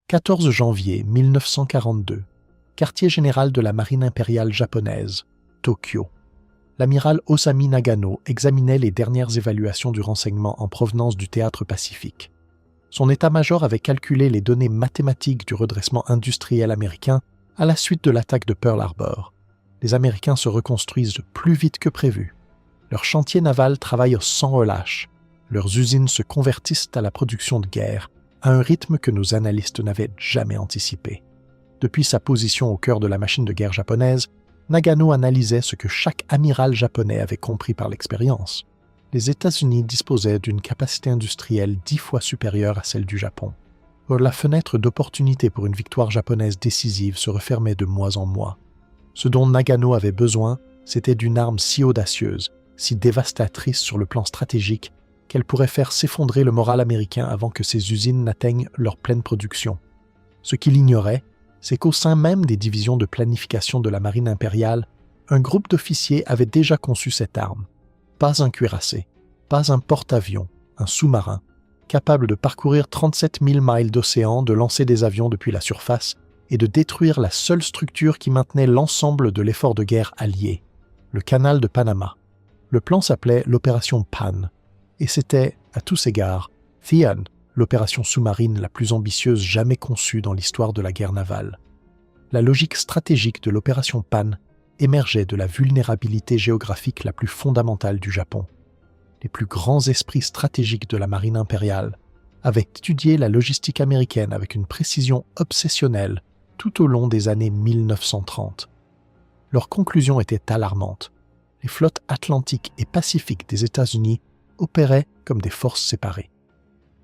14 janvier 1942. Quartier général de la marine impériale japonaise, Tokyo. L'amiral Osami Nagano examinait les dernières évaluations du renseignement en provenance du théâtre Pacifique. Son état-major avait calculé les données mathématiques du redressement industriel américain à la suite de l'attaque de Pearl Harbor. Les Américains se reconstruisent plus vite que prévu. Leurs chantiers navals travaillent sans relâche. Leurs usines se convertissent à la production de guerre, à un rythme que nos analystes n'avaient jamais anticipé. Depuis sa position au cœur de la machine de guerre japonaise, Nagano analysait ce que chaque amiral japonais avait compris par l'expérience. Les États-Unis disposaient d'une capacité industrielle 10 fois supérieure à celle du Japon. Or, la fenêtre d'opportunité pour une victoire japonaise décisive se refermait de mois en mois. Ce dont Nagano avait besoin, c'était d'une arme si audacieuse, si dévastatrice sur le plan stratégique, qu'elle pourrait faire s'effondrer le moral américain avant que ses usines n'atteignent leur pleine production. Ce qu'il ignorait, c'est qu'au sein même des divisions de planification de la marine impériale, un groupe d'officiers avait déjà conçu cette arme. Pas un cuirassé, pas un porte-avions, un sous-marin, capable de parcourir 37 000 miles d'océan, de lancer des avions depuis la surface et de détruire la seule structure qui maintenait l'ensemble de l'effort de guerre allié, le canal de Panama. Le plan s'appelait l'opération PAN, et c'était, à tous égards, Theon, l'opération sous-marine la plus ambitieuse jamais conçue dans l'histoire de la guerre navale. La logique stratégique de l'opération PAN émergeait de la vulnérabilité géographique la plus fondamentale du Japon. Les plus grands esprits stratégiques de la marine impériale avaient étudié la logistique américaine avec une précision obsessionnelle tout au long des années 1930. Leurs conclusions étaient alarmantes. Les flottes atlantiques et pacifiques des États-Unis opéraient comme des forces séparées.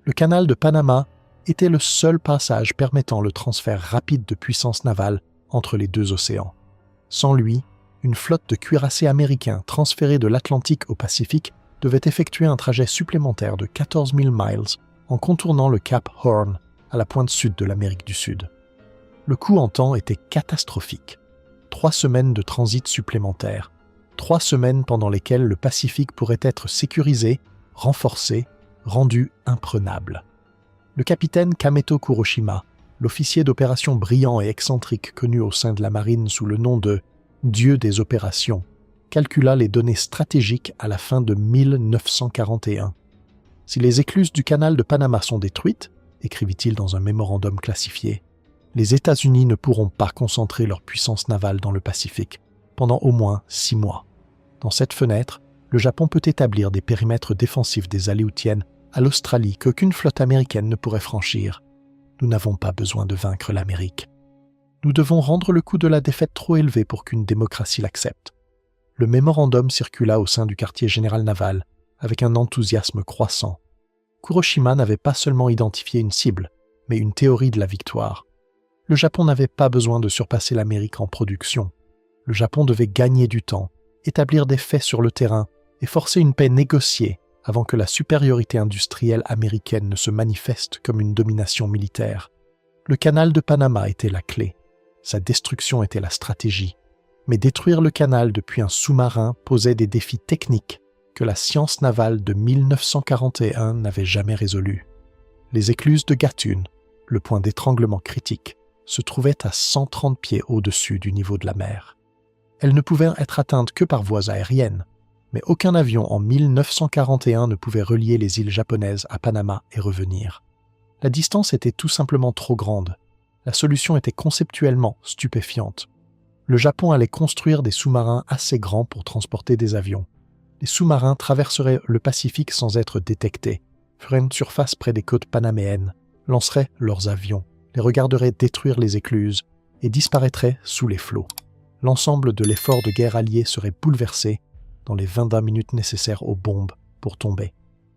Le canal de Panama était le seul passage permettant le transfert rapide de puissance navale entre les deux océans. Sans lui, une flotte de cuirassés américains transférée de l'Atlantique au Pacifique devait effectuer un trajet supplémentaire de 14 000 miles en contournant le cap Horn à la pointe sud de l'Amérique du Sud. Le coût en temps était catastrophique. 3 semaines de transit supplémentaires, 3 semaines pendant lesquelles le Pacifique pourrait être sécurisé, renforcé, rendu imprenable. Le capitaine Kameto Kuroshima, l'officier d'opération brillant et excentrique connu au sein de la marine sous le nom de « Dieu des opérations », calcula les données stratégiques à la fin de 1941. Si les écluses du canal de Panama sont détruites, écrivit-il dans un mémorandum classifié, les États-Unis ne pourront pas concentrer leur puissance navale dans le Pacifique pendant au moins 6 mois. Dans cette fenêtre, le Japon peut établir des périmètres défensifs des Aléoutiennes à l'Australie qu'aucune flotte américaine ne pourrait franchir. Nous n'avons pas besoin de vaincre l'Amérique. Nous devons rendre le coût de la défaite trop élevé pour qu'une démocratie l'accepte. Le mémorandum circula au sein du quartier général naval avec un enthousiasme croissant. Kuroshima n'avait pas seulement identifié une cible, mais une théorie de la victoire. Le Japon n'avait pas besoin de surpasser l'Amérique en production. Le Japon devait gagner du temps, établir des faits sur le terrain et forcer une paix négociée avant que la supériorité industrielle américaine ne se manifeste comme une domination militaire. Le canal de Panama était la clé. Sa destruction était la stratégie. Mais détruire le canal depuis un sous-marin posait des défis techniques que la science navale de 1941 n'avait jamais résolus. Les écluses de Gatun, le point d'étranglement critique, se trouvaient à 130 pieds au-dessus du niveau de la mer. Elles ne pouvaient être atteintes que par voies aériennes, mais aucun avion en 1941 ne pouvait relier les îles japonaises à Panama et revenir. La distance était tout simplement trop grande. La solution était conceptuellement stupéfiante. Le Japon allait construire des sous-marins assez grands pour transporter des avions. Les sous-marins traverseraient le Pacifique sans être détectés, feraient une surface près des côtes panaméennes, lanceraient leurs avions, les regarderaient détruire les écluses et disparaîtraient sous les flots. L'ensemble de l'effort de guerre allié serait bouleversé dans les 20 minutes nécessaires aux bombes pour tomber.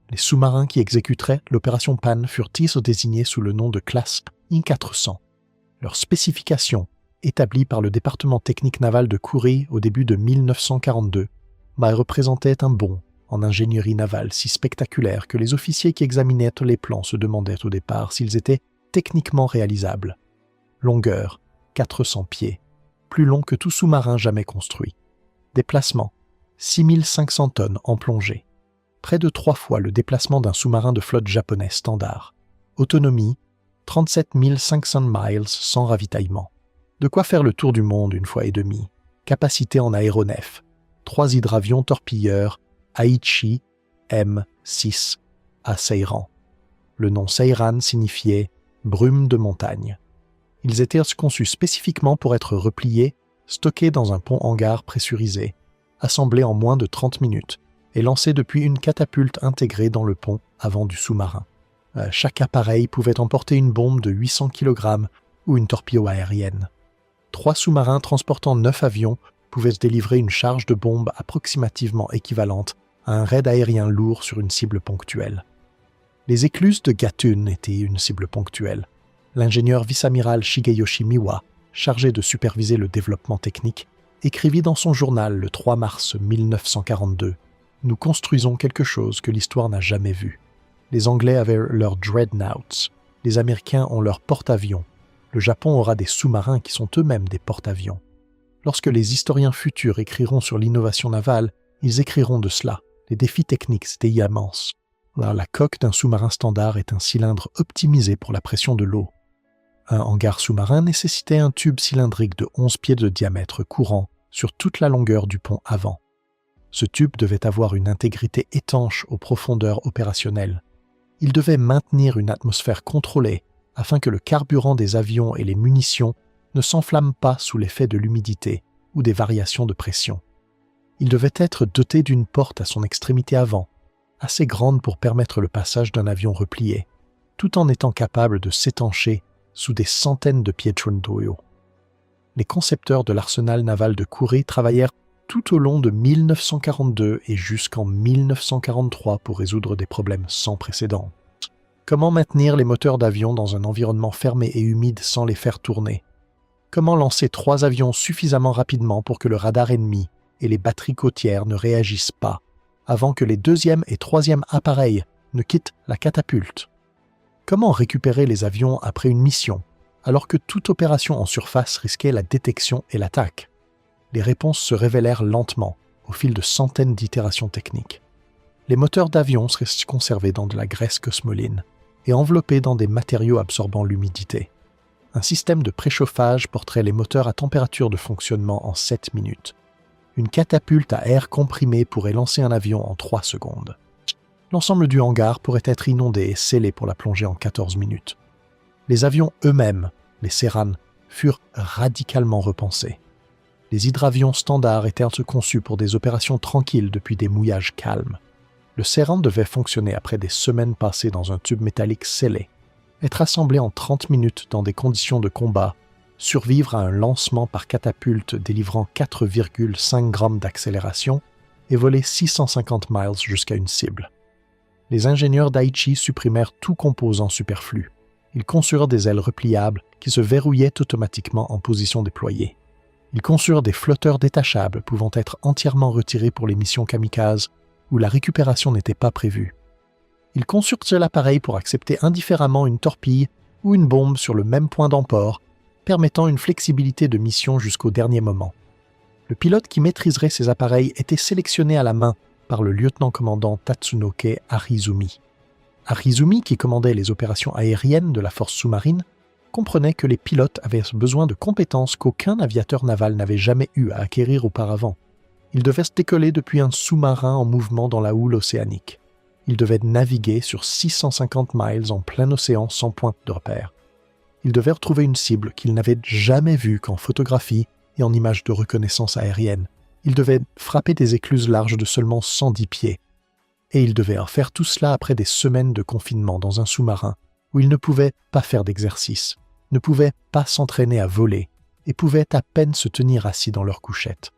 Les sous-marins qui exécuteraient l'opération PAN furent désignés sous le nom de classe I-400. Leurs spécifications, établies par le département technique naval de Kourei au début de 1942, représentaient un bond en ingénierie navale si spectaculaire que les officiers qui examinaient les plans se demandaient au départ s'ils étaient techniquement réalisables. Longueur, 400 pieds, plus long que tout sous-marin jamais construit. Déplacement, 6500 tonnes en plongée, près de 3 fois le déplacement d'un sous-marin de flotte japonais standard. Autonomie, 37 500 miles sans ravitaillement. De quoi faire le tour du monde une fois et demie. Capacité en aéronef. 3 hydravions torpilleurs Aichi M6 à Seiran. Le nom Seiran signifiait « brume de montagne ». Ils étaient conçus spécifiquement pour être repliés, stockés dans un pont-hangar pressurisé, assemblés en moins de 30 minutes et lancés depuis une catapulte intégrée dans le pont avant du sous-marin. Chaque appareil pouvait emporter une bombe de 800 kg ou une torpille aérienne. 3 sous-marins transportant 9 avions pouvaient se délivrer une charge de bombe approximativement équivalente à un raid aérien lourd sur une cible ponctuelle. Les écluses de Gatun étaient une cible ponctuelle. L'ingénieur vice-amiral Shigeyoshi Miwa, chargé de superviser le développement technique, écrivit dans son journal le 3 mars 1942 « Nous construisons quelque chose que l'histoire n'a jamais vu. Les Anglais avaient leurs dreadnoughts, les Américains ont leurs porte-avions, le Japon aura des sous-marins qui sont eux-mêmes des porte-avions. Lorsque les historiens futurs écriront sur l'innovation navale, ils écriront de cela. Les défis techniques étaient immenses. Alors, la coque d'un sous-marin standard est un cylindre optimisé pour la pression de l'eau. Un hangar sous-marin nécessitait un tube cylindrique de 11 pieds de diamètre courant sur toute la longueur du pont avant. Ce tube devait avoir une intégrité étanche aux profondeurs opérationnelles. Il devait maintenir une atmosphère contrôlée afin que le carburant des avions et les munitions ne s'enflamment pas sous l'effet de l'humidité ou des variations de pression. Il devait être doté d'une porte à son extrémité avant, assez grande pour permettre le passage d'un avion replié, tout en étant capable de s'étancher sous des centaines de pieds d'eau. Les concepteurs de l'arsenal naval de Kure travaillèrent tout au long de 1942 et jusqu'en 1943 pour résoudre des problèmes sans précédent. Comment maintenir les moteurs d'avion dans un environnement fermé et humide sans les faire tourner? Comment lancer 3 avions suffisamment rapidement pour que le radar ennemi et les batteries côtières ne réagissent pas avant que les 2e et 3e appareils ne quittent la catapulte? Comment récupérer les avions après une mission, alors que toute opération en surface risquait la détection et l'attaque? Les réponses se révélèrent lentement, au fil de centaines d'itérations techniques. Les moteurs d'avion seraient conservés dans de la graisse cosmoline et enveloppés dans des matériaux absorbant l'humidité. Un système de préchauffage porterait les moteurs à température de fonctionnement en 7 minutes. Une catapulte à air comprimé pourrait lancer un avion en 3 secondes. L'ensemble du hangar pourrait être inondé et scellé pour la plongée en 14 minutes. Les avions eux-mêmes, les Seiran, furent radicalement repensés. Les hydravions standards étaient conçus pour des opérations tranquilles depuis des mouillages calmes. Le Seiran devait fonctionner après des semaines passées dans un tube métallique scellé, être assemblé en 30 minutes dans des conditions de combat, survivre à un lancement par catapulte délivrant 4,5 grammes d'accélération et voler 650 miles jusqu'à une cible. Les ingénieurs d'Aichi supprimèrent tout composant superflu. Ils conçurent des ailes repliables qui se verrouillaient automatiquement en position déployée. Ils conçurent des flotteurs détachables pouvant être entièrement retirés pour les missions kamikazes où la récupération n'était pas prévue. Ils conçurent l'appareil pour accepter indifféremment une torpille ou une bombe sur le même point d'emport, permettant une flexibilité de mission jusqu'au dernier moment. Le pilote qui maîtriserait ces appareils était sélectionné à la main par le lieutenant-commandant Tatsunoke Arizumi. Arizumi, qui commandait les opérations aériennes de la force sous-marine, comprenait que les pilotes avaient besoin de compétences qu'aucun aviateur naval n'avait jamais eu à acquérir auparavant. Ils devaient se décoller depuis un sous-marin en mouvement dans la houle océanique. Ils devaient naviguer sur 650 miles en plein océan sans point de repère. Ils devaient retrouver une cible qu'ils n'avaient jamais vue qu'en photographie et en images de reconnaissance aérienne. Ils devaient frapper des écluses larges de seulement 110 pieds. Et ils devaient faire tout cela après des semaines de confinement dans un sous-marin où ils ne pouvaient pas faire d'exercice, ne pouvaient pas s'entraîner à voler et pouvaient à peine se tenir assis dans leur couchette.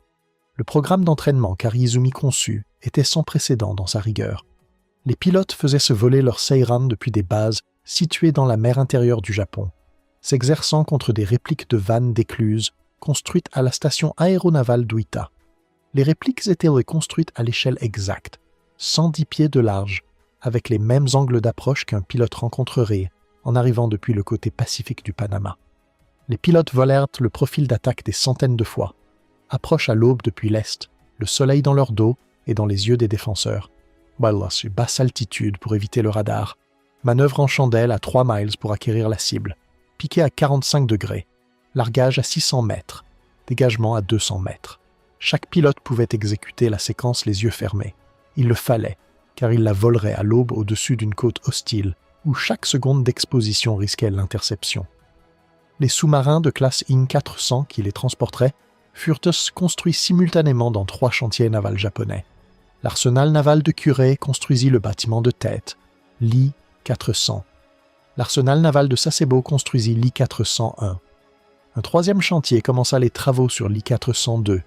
Le programme d'entraînement qu'Arizumi conçut était sans précédent dans sa rigueur. Les pilotes faisaient se voler leurs Seiran depuis des bases situées dans la mer intérieure du Japon, s'exerçant contre des répliques de vannes d'écluses construites à la station aéronavale d'Uita. Les répliques étaient reconstruites à l'échelle exacte, 110 pieds de large, avec les mêmes angles d'approche qu'un pilote rencontrerait en arrivant depuis le côté pacifique du Panama. Les pilotes volèrent le profil d'attaque des centaines de fois, approche à l'aube depuis l'est, le soleil dans leur dos et dans les yeux des défenseurs, sur basse altitude pour éviter le radar, Manœuvre en chandelle à 3 miles pour acquérir la cible. Piqué à 45 degrés. Largage à 600 mètres. Dégagement à 200 mètres. Chaque pilote pouvait exécuter la séquence les yeux fermés. Il le fallait, car il la volerait à l'aube au-dessus d'une côte hostile, où chaque seconde d'exposition risquait l'interception. Les sous-marins de classe IN 400 qui les transporteraient furent tous construits simultanément dans 3 chantiers navals japonais. L'arsenal naval de Kure construisit le bâtiment de tête, l'I 400. L'arsenal naval de Sasebo construisit l'I 401. Un 3e chantier commença les travaux sur l'I 402,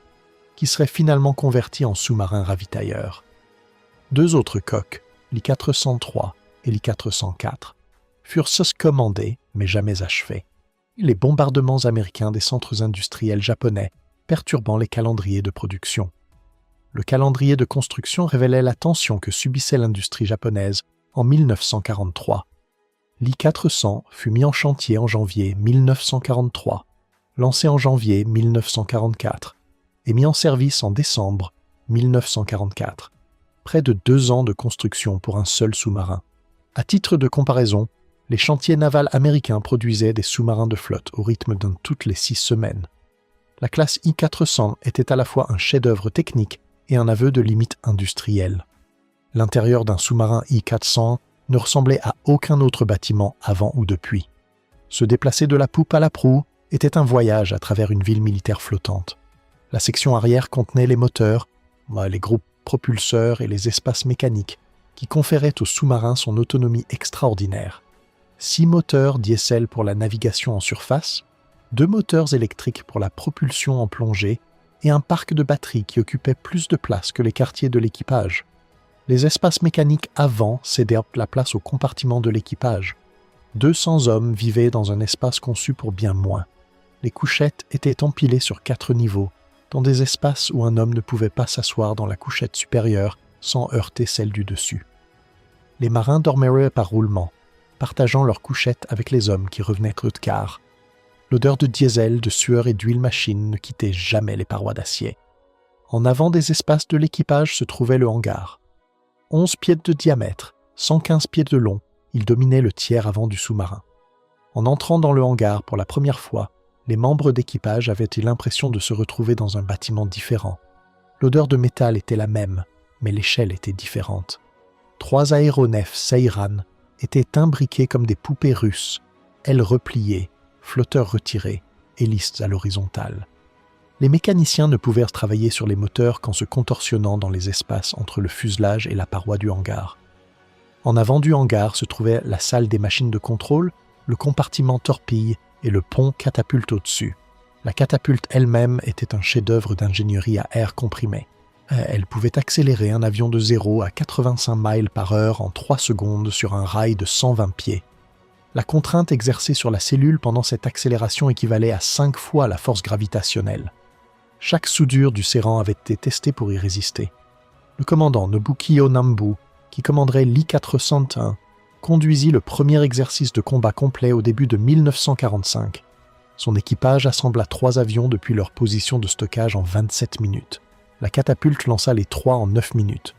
qui serait finalement converti en sous-marin ravitailleur. 2 autres coques, l'I 403 et l'I 404, furent commandés mais jamais achevés. Les bombardements américains des centres industriels japonais perturbant les calendriers de production. Le calendrier de construction révélait la tension que subissait l'industrie japonaise en 1943. L'I 400 fut mis en chantier en janvier 1943, lancé en janvier 1944 et mis en service en décembre 1944. Près de 2 ans de construction pour un seul sous-marin. À titre de comparaison, les chantiers navals américains produisaient des sous-marins de flotte au rythme d'un toutes les 6 semaines. La classe I 400 était à la fois un chef-d'œuvre technique et un aveu de limite industrielle. L'intérieur d'un sous-marin I 400 ne ressemblait à aucun autre bâtiment avant ou depuis. Se déplacer de la poupe à la proue était un voyage à travers une ville militaire flottante. La section arrière contenait les moteurs, les groupes propulseurs et les espaces mécaniques qui conféraient au sous-marin son autonomie extraordinaire. 6 moteurs diesel pour la navigation en surface, 2 moteurs électriques pour la propulsion en plongée et un parc de batteries qui occupait plus de place que les quartiers de l'équipage. Les espaces mécaniques avant cédèrent la place aux compartiments de l'équipage. 200 hommes vivaient dans un espace conçu pour bien moins. Les couchettes étaient empilées sur 4 niveaux, dans des espaces où un homme ne pouvait pas s'asseoir dans la couchette supérieure sans heurter celle du dessus. Les marins dormaient par roulement, partageant leurs couchettes avec les hommes qui revenaient de quart. L'odeur de diesel, de sueur et d'huile machine ne quittait jamais les parois d'acier. En avant des espaces de l'équipage se trouvait le hangar. 11 pieds de diamètre, 115 pieds de long, il dominait le tiers avant du sous-marin. En entrant dans le hangar pour la première fois, les membres d'équipage avaient l'impression de se retrouver dans un bâtiment différent. L'odeur de métal était la même, mais l'échelle était différente. 3 aéronefs Seiran étaient imbriqués comme des poupées russes, ailes repliées, flotteurs retirés, hélices à l'horizontale. Les mécaniciens ne pouvaient travailler sur les moteurs qu'en se contorsionnant dans les espaces entre le fuselage et la paroi du hangar. En avant du hangar se trouvait la salle des machines de contrôle, le compartiment torpille et le pont catapulte au-dessus. La catapulte elle-même était un chef-d'œuvre d'ingénierie à air comprimé. Elle pouvait accélérer un avion de 0 à 85 miles par heure en 3 secondes sur un rail de 120 pieds. La contrainte exercée sur la cellule pendant cette accélération équivalait à 5 fois la force gravitationnelle. Chaque soudure du serrant avait été testée pour y résister. Le commandant Nobukiyo Nambu, qui commanderait l'I 401, conduisit le premier exercice de combat complet au début de 1945. Son équipage assembla 3 avions depuis leur position de stockage en 27 minutes. La catapulte lança les 3 en 9 minutes.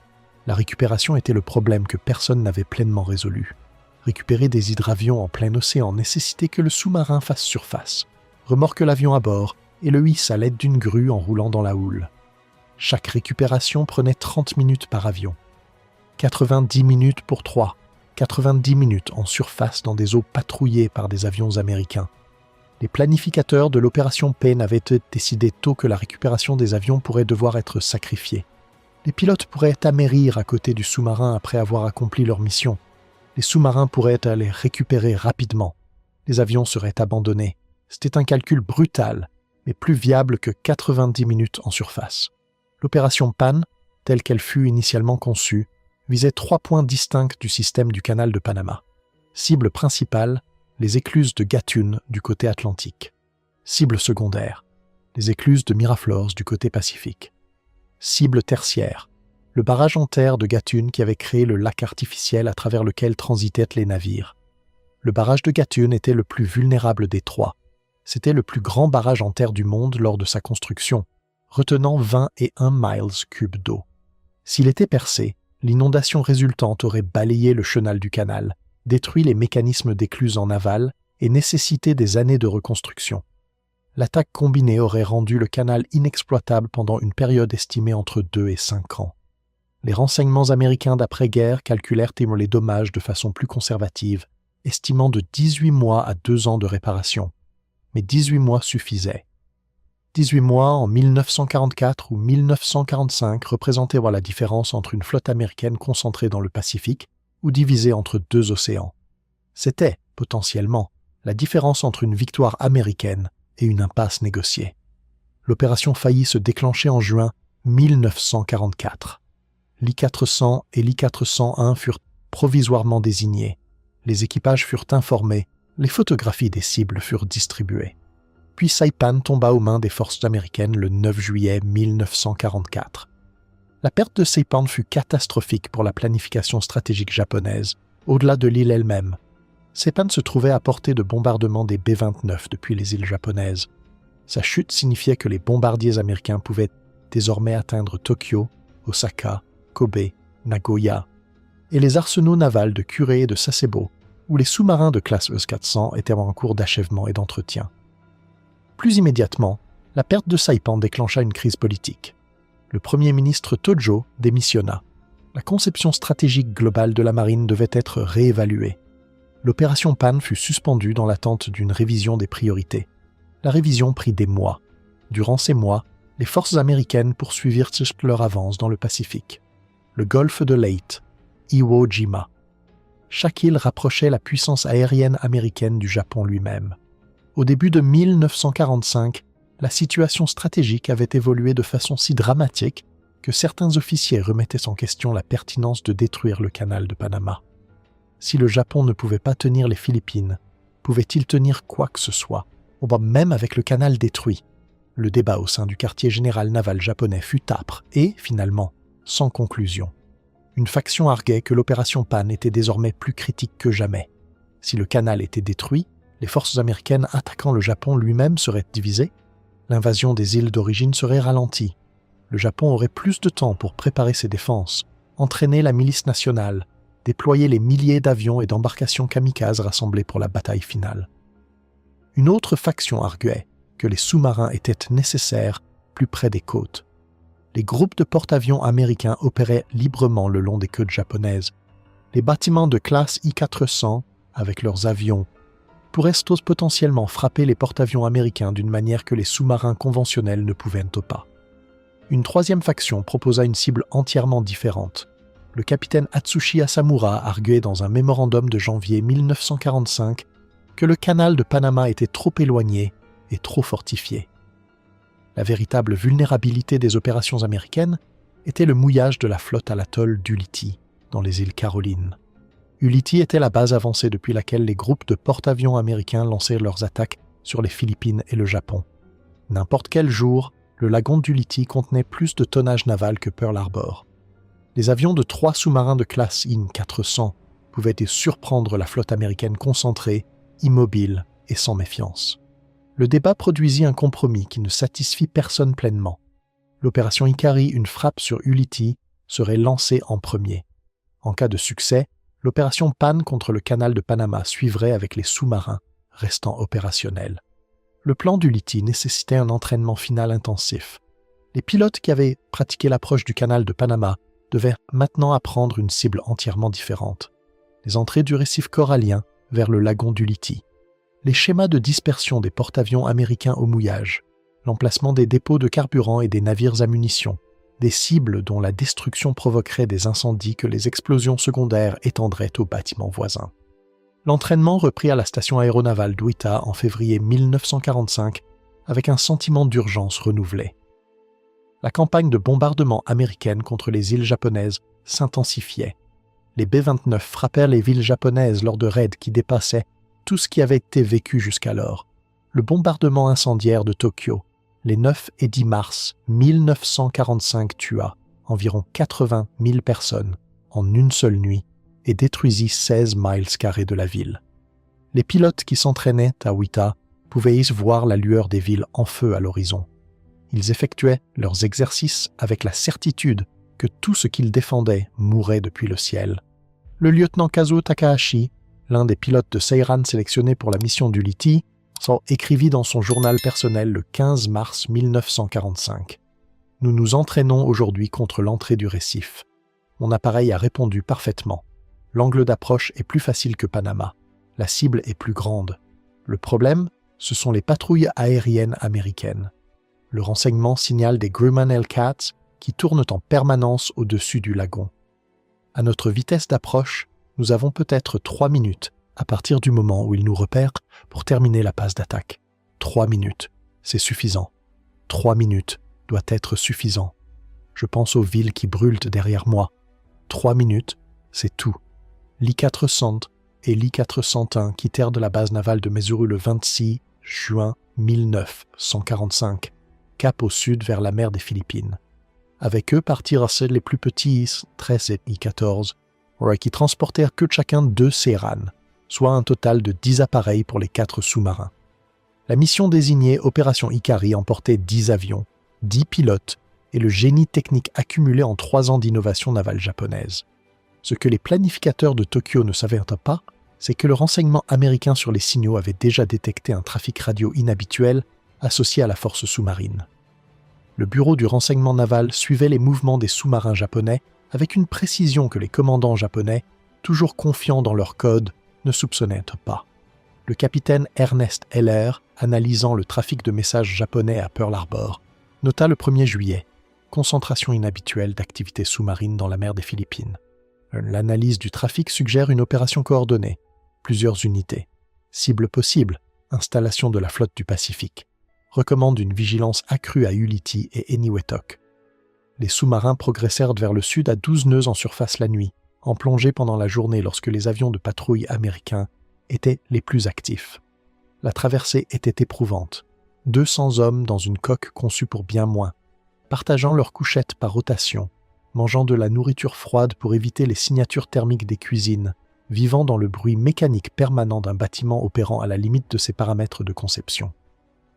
La récupération était le problème que personne n'avait pleinement résolu. Récupérer des hydravions en plein océan nécessitait que le sous-marin fasse surface, remorque l'avion à bord et le hisse à l'aide d'une grue en roulant dans la houle. Chaque récupération prenait 30 minutes par avion. 90 minutes pour 3, 90 minutes en surface dans des eaux patrouillées par des avions américains. Les planificateurs de l'opération Paine avaient décidé tôt que la récupération des avions pourrait devoir être sacrifiée. Les pilotes pourraient amérir à côté du sous-marin après avoir accompli leur mission. Les sous-marins pourraient les récupérer rapidement. Les avions seraient abandonnés. C'était un calcul brutal, mais plus viable que 90 minutes en surface. L'opération PAN, telle qu'elle fut initialement conçue, visait 3 points distincts du système du canal de Panama. Cible principale, les écluses de Gatun du côté atlantique. Cible secondaire, les écluses de Miraflores du côté pacifique. Cible tertiaire, le barrage en terre de Gatun qui avait créé le lac artificiel à travers lequel transitaient les navires. Le barrage de Gatun était le plus vulnérable des 3. C'était le plus grand barrage en terre du monde lors de sa construction, retenant 21 miles cubes d'eau. S'il était percé, l'inondation résultante aurait balayé le chenal du canal, détruit les mécanismes d'écluse en aval et nécessité des années de reconstruction. L'attaque combinée aurait rendu le canal inexploitable pendant une période estimée entre 2 et 5 ans. Les renseignements américains d'après-guerre calculèrent les dommages de façon plus conservative, estimant de 18 mois à 2 ans de réparation. Mais 18 mois suffisaient. 18 mois en 1944 ou 1945 représentaient la différence entre une flotte américaine concentrée dans le Pacifique ou divisée entre 2 océans. C'était, potentiellement, la différence entre une victoire américaine et une impasse négociée. L'opération faillit se déclencher en juin 1944. L'I-400 et l'I-401 furent provisoirement désignés. Les équipages furent informés, les photographies des cibles furent distribuées. Puis Saipan tomba aux mains des forces américaines le 9 juillet 1944. La perte de Saipan fut catastrophique pour la planification stratégique japonaise, au-delà de l'île elle-même. Saipan se trouvait à portée de bombardement des B-29 depuis les îles japonaises. Sa chute signifiait que les bombardiers américains pouvaient désormais atteindre Tokyo, Osaka, Kobe, Nagoya, et les arsenaux navals de Kure et de Sasebo, où les sous-marins de classe ES-400 étaient en cours d'achèvement et d'entretien. Plus immédiatement, la perte de Saipan déclencha une crise politique. Le Premier ministre Tojo démissionna. La conception stratégique globale de la marine devait être réévaluée. L'opération Pan fut suspendue dans l'attente d'une révision des priorités. La révision prit des mois. Durant ces mois, les forces américaines poursuivirent leur avance dans le Pacifique. Le golfe de Leyte, Iwo Jima. Chaque île rapprochait la puissance aérienne américaine du Japon lui-même. Au début de 1945, la situation stratégique avait évolué de façon si dramatique que certains officiers remettaient en question la pertinence de détruire le canal de Panama. Si le Japon ne pouvait pas tenir les Philippines, pouvait-il tenir quoi que ce soit, même avec le canal détruit? Le débat au sein du quartier général naval japonais fut âpre et, finalement, sans conclusion. Une faction arguait que l'opération Pan était désormais plus critique que jamais. Si le canal était détruit, les forces américaines attaquant le Japon lui-même seraient divisées, l'invasion des îles d'origine serait ralentie, le Japon aurait plus de temps pour préparer ses défenses, entraîner la milice nationale, déployer les milliers d'avions et d'embarcations kamikazes rassemblés pour la bataille finale. Une autre faction arguait que les sous-marins étaient nécessaires plus près des côtes. Les groupes de porte-avions américains opéraient librement le long des côtes japonaises. Les bâtiments de classe I-400, avec leurs avions, pourraient potentiellement frapper les porte-avions américains d'une manière que les sous-marins conventionnels ne pouvaient pas. Une troisième faction proposa une cible entièrement différente. Le capitaine Atsushi Asamura arguait dans un mémorandum de janvier 1945 que le canal de Panama était trop éloigné et trop fortifié. La véritable vulnérabilité des opérations américaines était le mouillage de la flotte à l'atoll d'Ulithi, dans les îles Carolines. Ulithi était la base avancée depuis laquelle les groupes de porte-avions américains lançaient leurs attaques sur les Philippines et le Japon. N'importe quel jour, le lagon d'Ulithi contenait plus de tonnage naval que Pearl Harbor. Les avions de 3 sous-marins de classe IN-400 pouvaient surprendre la flotte américaine concentrée, immobile et sans méfiance. Le débat produisit un compromis qui ne satisfit personne pleinement. L'opération Ikari, une frappe sur Ulithi, serait lancée en premier. En cas de succès, l'opération Pan contre le canal de Panama suivrait avec les sous-marins restant opérationnels. Le plan d'Ulithi nécessitait un entraînement final intensif. Les pilotes qui avaient pratiqué l'approche du canal de Panama devaient maintenant apprendre une cible entièrement différente. Les entrées du récif corallien vers le lagon d'Ulithi. Les schémas de dispersion des porte-avions américains au mouillage, l'emplacement des dépôts de carburant et des navires à munitions, des cibles dont la destruction provoquerait des incendies que les explosions secondaires étendraient aux bâtiments voisins. L'entraînement reprit à la station aéronavale d'Uita en février 1945 avec un sentiment d'urgence renouvelé. La campagne de bombardement américaine contre les îles japonaises s'intensifiait. Les B-29 frappèrent les villes japonaises lors de raids qui dépassaient tout ce qui avait été vécu jusqu'alors. Le bombardement incendiaire de Tokyo, les 9 et 10 mars 1945 tua environ 80 000 personnes en une seule nuit et détruisit 16 miles carrés de la ville. Les pilotes qui s'entraînaient à Uita pouvaient y voir la lueur des villes en feu à l'horizon. Ils effectuaient leurs exercices avec la certitude que tout ce qu'ils défendaient mourait depuis le ciel. Le lieutenant Kazuo Takahashi, l'un des pilotes de Seiran sélectionnés pour la mission d'Ulithi, écrivit dans son journal personnel le 15 mars 1945. « Nous nous entraînons aujourd'hui contre l'entrée du récif. Mon appareil a répondu parfaitement. L'angle d'approche est plus facile que Panama. La cible est plus grande. Le problème, ce sont les patrouilles aériennes américaines. Le renseignement signale des Grumman Hellcats qui tournent en permanence au-dessus du lagon. À notre vitesse d'approche, nous avons peut-être 3 minutes à partir du moment où ils nous repèrent pour terminer la passe d'attaque. 3 minutes, c'est suffisant. 3 minutes doit être suffisant. Je pense aux villes qui brûlent derrière moi. 3 minutes, c'est tout. L'I-400 et l'I-401 quittèrent de la base navale de Maizuru le 26 juin 1945, cap au sud vers la mer des Philippines. Avec eux partirent les plus petits I-13 et I-14, qui transportèrent que chacun 2 Seiran, soit un total de 10 appareils pour les 4 sous-marins. La mission désignée Opération Ikari emportait 10 avions, 10 pilotes et le génie technique accumulé en 3 ans d'innovation navale japonaise. Ce que les planificateurs de Tokyo ne savaient pas, c'est que le renseignement américain sur les signaux avait déjà détecté un trafic radio inhabituel associé à la force sous-marine. Le bureau du renseignement naval suivait les mouvements des sous-marins japonais avec une précision que les commandants japonais, toujours confiants dans leur code, ne soupçonnaient pas. Le capitaine Ernest Heller, analysant le trafic de messages japonais à Pearl Harbor, nota le 1er juillet « Concentration inhabituelle d'activités sous-marines dans la mer des Philippines ». L'analyse du trafic suggère une opération coordonnée, plusieurs unités. Cible possible, installation de la flotte du Pacifique. Recommande une vigilance accrue à Ulithi et Eniwetok. Les sous-marins progressèrent vers le sud à 12 nœuds en surface la nuit, en plongée pendant la journée lorsque les avions de patrouille américains étaient les plus actifs. La traversée était éprouvante. 200 hommes dans une coque conçue pour bien moins, partageant leurs couchettes par rotation, mangeant de la nourriture froide pour éviter les signatures thermiques des cuisines, vivant dans le bruit mécanique permanent d'un bâtiment opérant à la limite de ses paramètres de conception.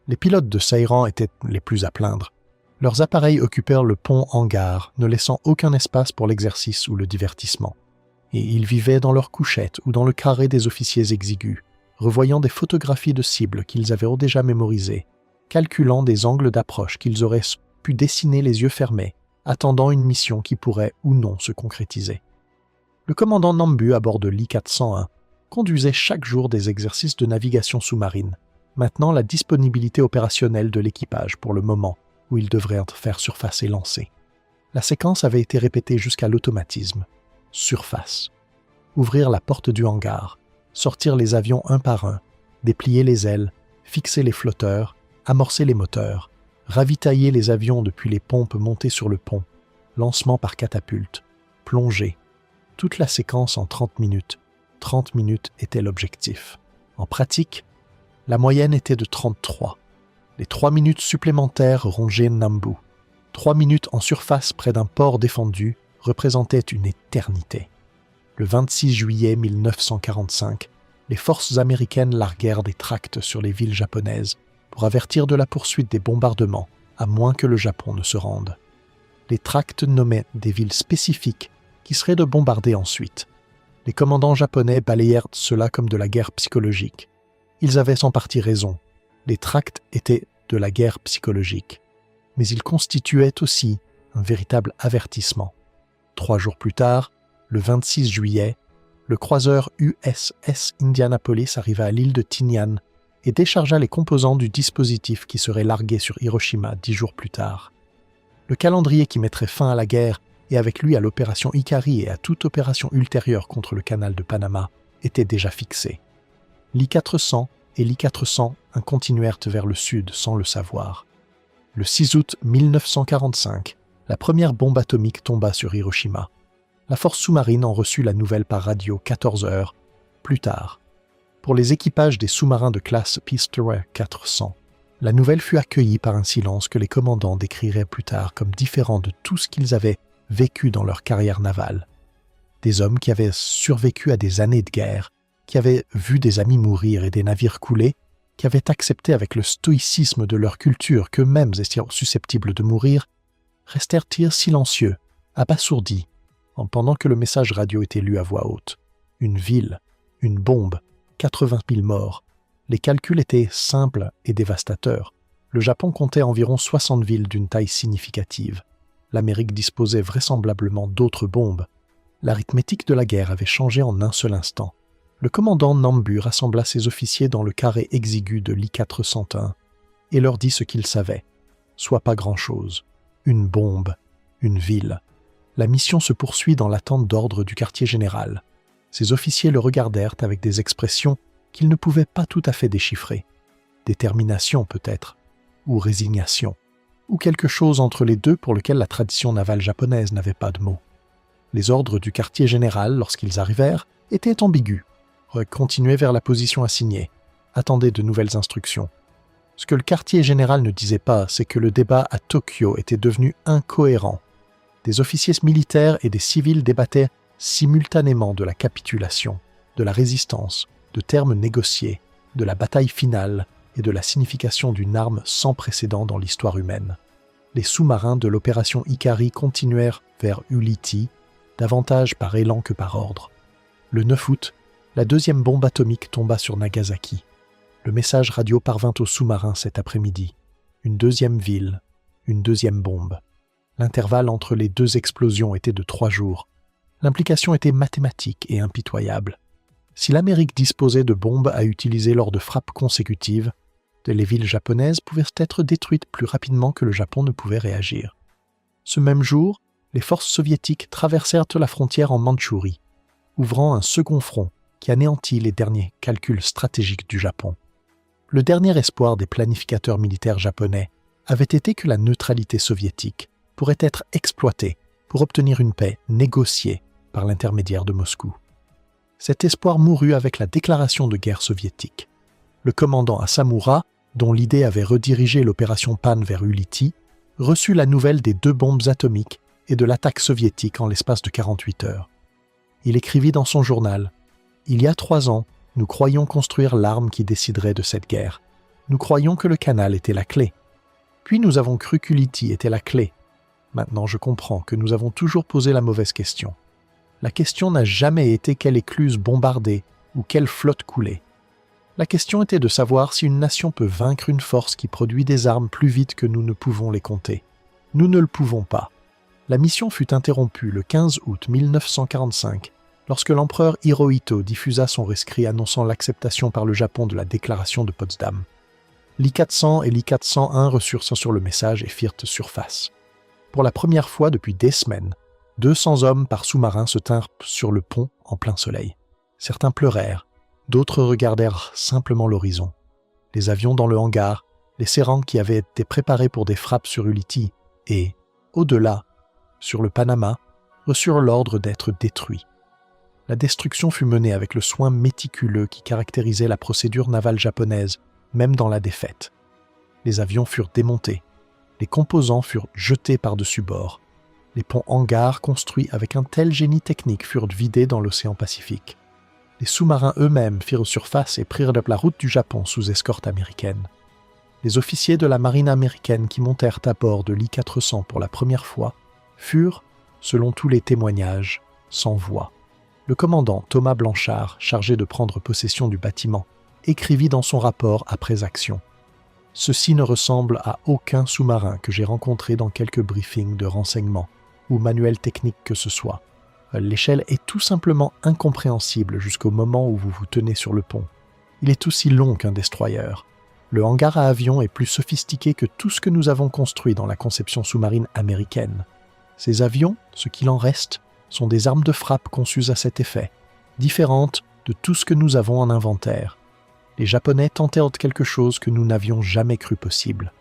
Les pilotes de Seiran étaient les plus à plaindre. Leurs appareils occupèrent le pont-hangar, ne laissant aucun espace pour l'exercice ou le divertissement. Et ils vivaient dans leurs couchettes ou dans le carré des officiers exigus, revoyant des photographies de cibles qu'ils avaient déjà mémorisées, calculant des angles d'approche qu'ils auraient pu dessiner les yeux fermés, attendant une mission qui pourrait ou non se concrétiser. Le commandant Nambu à bord de l'I-401 conduisait chaque jour des exercices de navigation sous-marine, maintenant la disponibilité opérationnelle de l'équipage pour le moment où il devrait faire surface et lancer. La séquence avait été répétée jusqu'à l'automatisme. Surface. Ouvrir la porte du hangar, sortir les avions un par un, déplier les ailes, fixer les flotteurs, amorcer les moteurs, ravitailler les avions depuis les pompes montées sur le pont, lancement par catapulte, plongée. Toute la séquence en 30 minutes. 30 minutes était l'objectif. En pratique, la moyenne était de 33. Les 3 minutes supplémentaires rongeaient Nambu. 3 minutes en surface près d'un port défendu représentaient une éternité. Le 26 juillet 1945, les forces américaines larguèrent des tracts sur les villes japonaises pour avertir de la poursuite des bombardements, à moins que le Japon ne se rende. Les tracts nommaient des villes spécifiques qui seraient de bombarder ensuite. Les commandants japonais balayèrent cela comme de la guerre psychologique. Ils avaient en partie raison. Les tracts étaient de la guerre psychologique. Mais ils constituaient aussi un véritable avertissement. 3 jours plus tard, le 26 juillet, le croiseur USS Indianapolis arriva à l'île de Tinian et déchargea les composants du dispositif qui serait largué sur Hiroshima 10 jours plus tard. Le calendrier qui mettrait fin à la guerre et avec lui à l'opération Ikari et à toute opération ultérieure contre le canal de Panama était déjà fixé. L'I-400 et l'I-401 continuèrent vers le sud sans le savoir. Le 6 août 1945, la première bombe atomique tomba sur Hiroshima. La force sous-marine en reçut la nouvelle par radio 14 heures plus tard. Pour les équipages des sous-marins de classe Peace-Destroyer 400, la nouvelle fut accueillie par un silence que les commandants décriraient plus tard comme différent de tout ce qu'ils avaient vécu dans leur carrière navale. Des hommes qui avaient survécu à des années de guerre, qui avaient vu des amis mourir et des navires couler, qui avaient accepté avec le stoïcisme de leur culture qu'eux-mêmes étaient susceptibles de mourir, restèrent-ils silencieux, abasourdis, pendant que le message radio était lu à voix haute. Une une bombe, 80 000 morts. Les calculs étaient simples et dévastateurs. Le Japon comptait environ 60 villes d'une taille significative. L'Amérique disposait vraisemblablement d'autres bombes. L'arithmétique de la guerre avait changé en un seul instant. Le commandant Nambu rassembla ses officiers dans le carré exigu de l'I-401 et leur dit ce qu'ils savaient. Soit pas grand-chose. Une bombe. Une ville. La mission se poursuit dans l'attente d'ordre du quartier général. Ses officiers le regardèrent avec des expressions qu'ils ne pouvaient pas tout à fait déchiffrer. Détermination peut-être, ou résignation, ou quelque chose entre les deux pour lequel la tradition navale japonaise n'avait pas de mots. Les ordres du quartier général, lorsqu'ils arrivèrent, étaient ambigus. Continuez vers la position assignée. Attendez de nouvelles instructions. Ce que le quartier général ne disait pas, c'est que le débat à Tokyo était devenu incohérent. Des officiers militaires et des civils débattaient simultanément de la capitulation, de la résistance, de termes négociés, de la bataille finale et de la signification d'une arme sans précédent dans l'histoire humaine. Les sous-marins de l'opération Ikari continuèrent vers Ulithi, davantage par élan que par ordre. Le 9 août, la deuxième bombe atomique tomba sur Nagasaki. Le message radio parvint aux sous-marins cet après-midi. Une deuxième ville, une deuxième bombe. L'intervalle entre les deux explosions était de 3 jours. L'implication était mathématique et impitoyable. Si l'Amérique disposait de bombes à utiliser lors de frappes consécutives, les villes japonaises pouvaient être détruites plus rapidement que le Japon ne pouvait réagir. Ce même jour, les forces soviétiques traversèrent la frontière en Mandchourie, ouvrant un second front qui anéantit les derniers calculs stratégiques du Japon. Le dernier espoir des planificateurs militaires japonais avait été que la neutralité soviétique pourrait être exploitée pour obtenir une paix négociée par l'intermédiaire de Moscou. Cet espoir mourut avec la déclaration de guerre soviétique. Le commandant Asamura, dont l'idée avait redirigé l'opération Pan vers Ulithi, reçut la nouvelle des 2 bombes atomiques et de l'attaque soviétique en l'espace de 48 heures. Il écrivit dans son journal « Il y a 3 ans, nous croyions construire l'arme qui déciderait de cette guerre. Nous croyions que le canal était la clé. Puis nous avons cru qu'Ulithi était la clé. Maintenant je comprends que nous avons toujours posé la mauvaise question. La question n'a jamais été quelle écluse bombarder ou quelle flotte couler. La question était de savoir si une nation peut vaincre une force qui produit des armes plus vite que nous ne pouvons les compter. Nous ne le pouvons pas. La mission fut interrompue le 15 août 1945, lorsque l'empereur Hirohito diffusa son rescrit annonçant l'acceptation par le Japon de la déclaration de Potsdam. L'I-400 et l'I-401 reçurent sur le message et firent surface. Pour la première fois depuis des semaines, 200 hommes par sous-marin se tinrent sur le pont en plein soleil. Certains pleurèrent, d'autres regardèrent simplement l'horizon. Les avions dans le hangar, les serrans qui avaient été préparés pour des frappes sur Ulithi et, au-delà, sur le Panama, reçurent l'ordre d'être détruits. La destruction fut menée avec le soin méticuleux qui caractérisait la procédure navale japonaise, même dans la défaite. Les avions furent démontés, les composants furent jetés par-dessus bord. Les ponts hangars construits avec un tel génie technique furent vidés dans l'océan Pacifique. Les sous-marins eux-mêmes firent surface et prirent la route du Japon sous escorte américaine. Les officiers de la marine américaine qui montèrent à bord de l'I-400 pour la première fois furent, selon tous les témoignages, sans voix. Le commandant Thomas Blanchard, chargé de prendre possession du bâtiment, écrivit dans son rapport après action. « Ceci ne ressemble à aucun sous-marin que j'ai rencontré dans quelques briefings de renseignement ou manuels techniques que ce soit. L'échelle est tout simplement incompréhensible jusqu'au moment où vous vous tenez sur le pont. Il est aussi long qu'un destroyer. Le hangar à avions est plus sophistiqué que tout ce que nous avons construit dans la conception sous-marine américaine. Ces avions, ce qu'il en reste, sont des armes de frappe conçues à cet effet, différentes de tout ce que nous avons en inventaire. Les Japonais tentèrent quelque chose que nous n'avions jamais cru possible.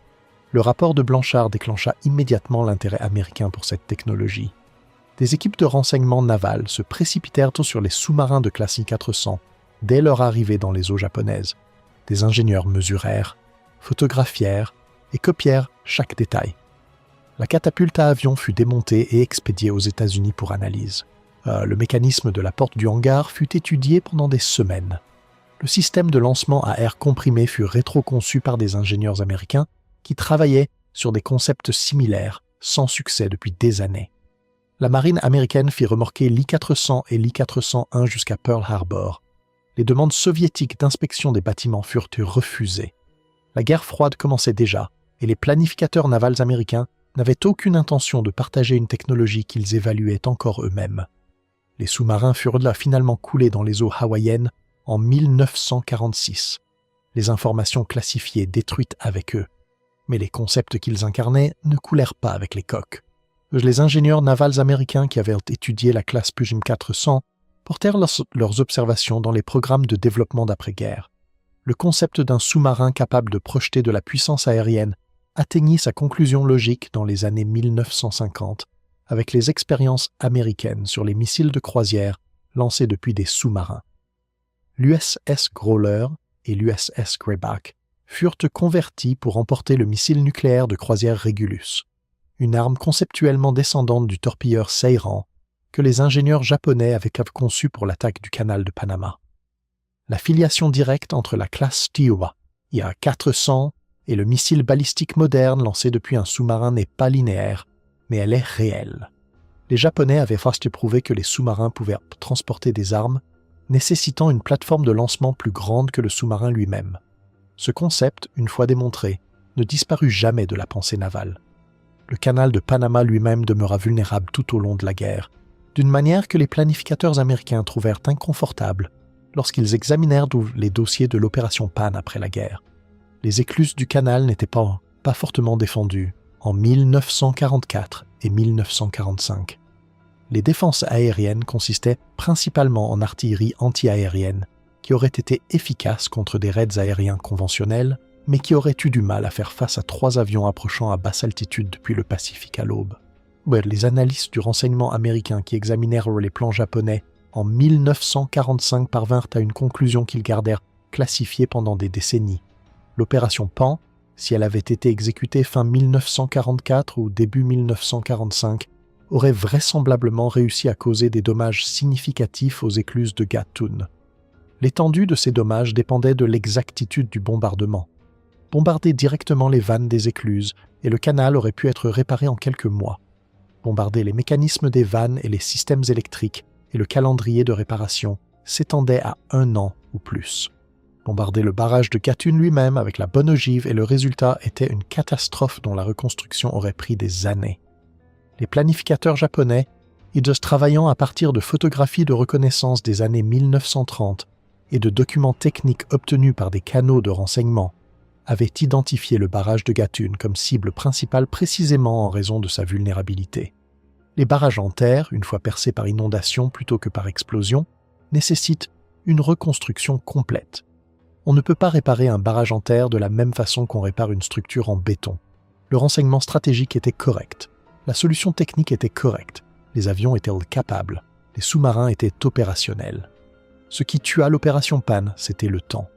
Le rapport de Blanchard déclencha immédiatement l'intérêt américain pour cette technologie. Des équipes de renseignement naval se précipitèrent sur les sous-marins de classe I-400 dès leur arrivée dans les eaux japonaises. Des ingénieurs mesurèrent, photographièrent et copièrent chaque détail. La catapulte à avion fut démontée et expédiée aux États-Unis pour analyse. Le mécanisme de la porte du hangar fut étudié pendant des semaines. Le système de lancement à air comprimé fut rétroconçu par des ingénieurs américains qui travaillaient sur des concepts similaires, sans succès depuis des années. La marine américaine fit remorquer l'I-400 et l'I-401 jusqu'à Pearl Harbor. Les demandes soviétiques d'inspection des bâtiments furent refusées. La guerre froide commençait déjà, et les planificateurs navals américains n'avaient aucune intention de partager une technologie qu'ils évaluaient encore eux-mêmes. Les sous-marins furent là finalement coulés dans les eaux hawaïennes en 1946. Les informations classifiées détruites avec eux. Mais les concepts qu'ils incarnaient ne coulèrent pas avec les coques. Les ingénieurs navals américains qui avaient étudié la classe Pujim 400 portèrent leurs observations dans les programmes de développement d'après-guerre. Le concept d'un sous-marin capable de projeter de la puissance aérienne atteignit sa conclusion logique dans les années 1950 avec les expériences américaines sur les missiles de croisière lancés depuis des sous-marins. L'USS Growler et l'USS Greyback furent convertis pour emporter le missile nucléaire de croisière Regulus, une arme conceptuellement descendante du torpilleur Seiran que les ingénieurs japonais avaient conçu pour l'attaque du canal de Panama. La filiation directe entre la classe Kiowa, IA-400, et le missile balistique moderne lancé depuis un sous-marin n'est pas linéaire, mais elle est réelle. Les Japonais avaient fast prouvé que les sous-marins pouvaient transporter des armes, nécessitant une plateforme de lancement plus grande que le sous-marin lui-même. Ce concept, une fois démontré, ne disparut jamais de la pensée navale. Le canal de Panama lui-même demeura vulnérable tout au long de la guerre, d'une manière que les planificateurs américains trouvèrent inconfortable lorsqu'ils examinèrent les dossiers de l'opération Pan après la guerre. Les écluses du canal n'étaient pas fortement défendues en 1944 et 1945. Les défenses aériennes consistaient principalement en artillerie anti-aérienne qui aurait été efficace contre des raids aériens conventionnels, mais qui aurait eu du mal à faire face à 3 avions approchant à basse altitude depuis le Pacifique à l'aube. Les analystes du renseignement américain qui examinèrent les plans japonais en 1945 parvinrent à une conclusion qu'ils gardèrent classifiée pendant des décennies. L'opération Pan, si elle avait été exécutée fin 1944 ou début 1945, aurait vraisemblablement réussi à causer des dommages significatifs aux écluses de Gatun. L'étendue de ces dommages dépendait de l'exactitude du bombardement. Bombarder directement les vannes des écluses et le canal aurait pu être réparé en quelques mois. Bombarder les mécanismes des vannes et les systèmes électriques et le calendrier de réparation s'étendait à 1 an ou plus. Bombarder le barrage de Gatun lui-même avec la bonne ogive et le résultat était une catastrophe dont la reconstruction aurait pris des années. Les planificateurs japonais, travaillant à partir de photographies de reconnaissance des années 1930 et de documents techniques obtenus par des canaux de renseignement, avaient identifié le barrage de Gatun comme cible principale précisément en raison de sa vulnérabilité. Les barrages en terre, une fois percés par inondation plutôt que par explosion, nécessitent une reconstruction complète. On ne peut pas réparer un barrage en terre de la même façon qu'on répare une structure en béton. Le renseignement stratégique était correct, la solution technique était correcte, les avions étaient capables, les sous-marins étaient opérationnels. Ce qui tua l'opération Pan, c'était le temps.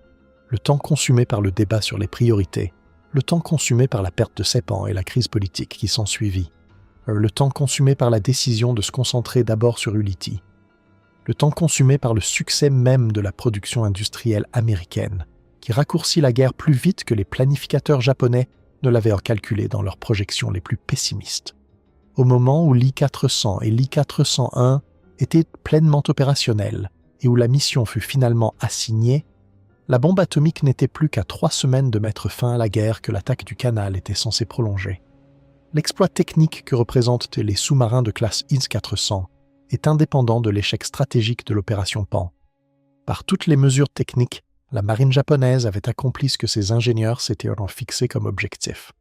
Le temps consumé par le débat sur les priorités, le temps consumé par la perte de Saipan et la crise politique qui s'ensuivit, le temps consumé par la décision de se concentrer d'abord sur Ulithi, le temps consumé par le succès même de la production industrielle américaine, qui raccourcit la guerre plus vite que les planificateurs japonais ne l'avaient calculé dans leurs projections les plus pessimistes. Au moment où l'I-400 et l'I-401 étaient pleinement opérationnels et où la mission fut finalement assignée, la bombe atomique n'était plus qu'à 3 semaines de mettre fin à la guerre que l'attaque du canal était censée prolonger. L'exploit technique que représentent les sous-marins de classe IS-400 est indépendant de l'échec stratégique de l'opération Pan. Par toutes les mesures techniques, la marine japonaise avait accompli ce que ses ingénieurs s'étaient fixé comme objectif.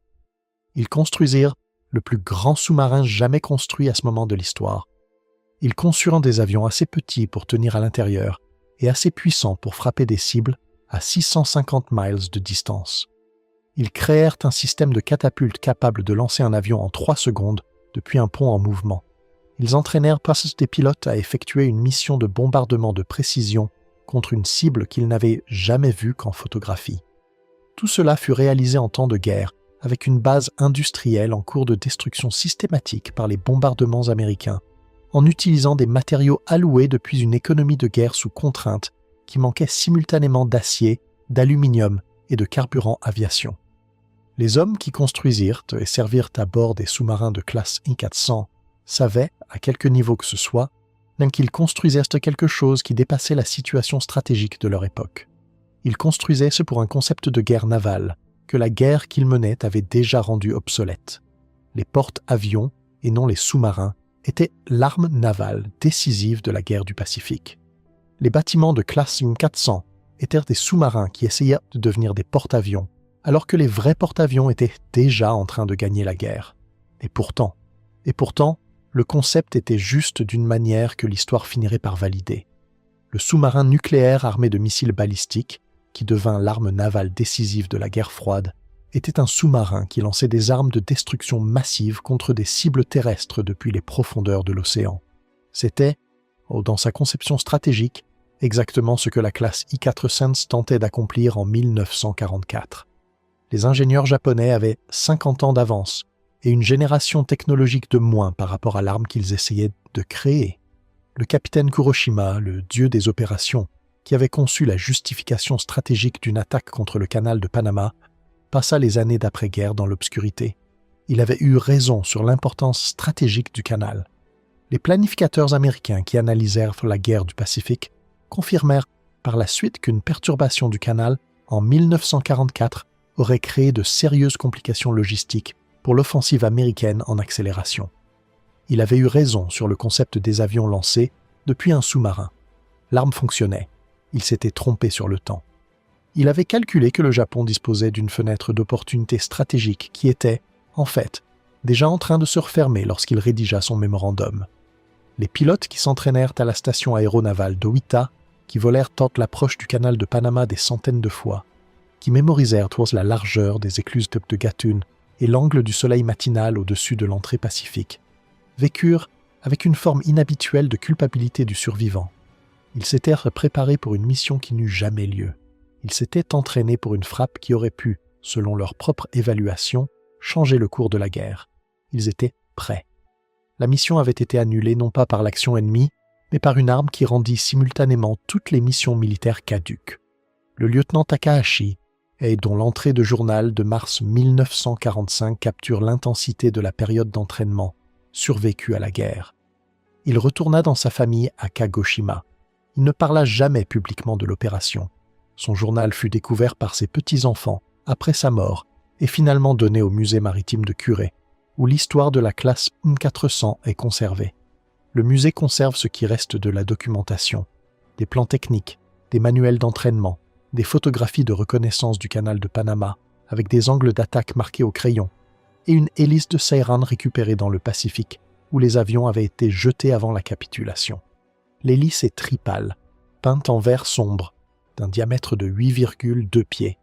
Ils construisirent le plus grand sous-marin jamais construit à ce moment de l'histoire. Ils conçurent des avions assez petits pour tenir à l'intérieur et assez puissants pour frapper des cibles à 650 miles de distance. Ils créèrent un système de catapulte capable de lancer un avion en 3 secondes depuis un pont en mouvement. Ils entraînèrent des pilotes à effectuer une mission de bombardement de précision contre une cible qu'ils n'avaient jamais vue qu'en photographie. Tout cela fut réalisé en temps de guerre, avec une base industrielle en cours de destruction systématique par les bombardements américains, en utilisant des matériaux alloués depuis une économie de guerre sous contrainte qui manquait simultanément d'acier, d'aluminium et de carburant aviation. Les hommes qui construisirent et servirent à bord des sous-marins de classe I-400 savaient, à quelque niveau que ce soit, même qu'ils construisaient quelque chose qui dépassait la situation stratégique de leur époque. Ils construisaient ce pour un concept de guerre navale, que la guerre qu'ils menaient avait déjà rendu obsolète. Les porte-avions, et non les sous-marins, étaient l'arme navale décisive de la guerre du Pacifique. Les bâtiments de classe 400 étaient des sous-marins qui essayaient de devenir des porte-avions, alors que les vrais porte-avions étaient déjà en train de gagner la guerre. Et pourtant, le concept était juste d'une manière que l'histoire finirait par valider. Le sous-marin nucléaire armé de missiles balistiques, qui devint l'arme navale décisive de la guerre froide, était un sous-marin qui lançait des armes de destruction massive contre des cibles terrestres depuis les profondeurs de l'océan. C'était, dans sa conception stratégique, exactement ce que la classe I-4 Sense tentait d'accomplir en 1944. Les ingénieurs japonais avaient 50 ans d'avance et une génération technologique de moins par rapport à l'arme qu'ils essayaient de créer. Le capitaine Kuroshima, le dieu des opérations, qui avait conçu la justification stratégique d'une attaque contre le canal de Panama, passa les années d'après-guerre dans l'obscurité. Il avait eu raison sur l'importance stratégique du canal. Les planificateurs américains qui analysèrent la guerre du Pacifique confirmèrent par la suite qu'une perturbation du canal en 1944 aurait créé de sérieuses complications logistiques pour l'offensive américaine en accélération. Il avait eu raison sur le concept des avions lancés depuis un sous-marin. L'arme fonctionnait. Il s'était trompé sur le temps. Il avait calculé que le Japon disposait d'une fenêtre d'opportunité stratégique qui était, en fait, déjà en train de se refermer lorsqu'il rédigea son mémorandum. Les pilotes qui s'entraînèrent à la station aéronavale d'Oita, qui volèrent tant l'approche du canal de Panama des centaines de fois, qui mémorisèrent la largeur des écluses de Gatun et l'angle du soleil matinal au-dessus de l'entrée pacifique, vécurent avec une forme inhabituelle de culpabilité du survivant. Ils s'étaient préparés pour une mission qui n'eut jamais lieu. Ils s'étaient entraînés pour une frappe qui aurait pu, selon leur propre évaluation, changer le cours de la guerre. Ils étaient prêts. La mission avait été annulée non pas par l'action ennemie, mais par une arme qui rendit simultanément toutes les missions militaires caduques. Le lieutenant Takahashi, et dont l'entrée de journal de mars 1945 capture l'intensité de la période d'entraînement, survécut à la guerre. Il retourna dans sa famille à Kagoshima. Il ne parla jamais publiquement de l'opération. Son journal fut découvert par ses petits-enfants après sa mort et finalement donné au musée maritime de Kure, où l'histoire de la classe 400 est conservée. Le musée conserve ce qui reste de la documentation, des plans techniques, des manuels d'entraînement, des photographies de reconnaissance du canal de Panama avec des angles d'attaque marqués au crayon et une hélice de Seiran récupérée dans le Pacifique où les avions avaient été jetés avant la capitulation. L'hélice est tripale, peinte en vert sombre, d'un diamètre de 8,2 pieds.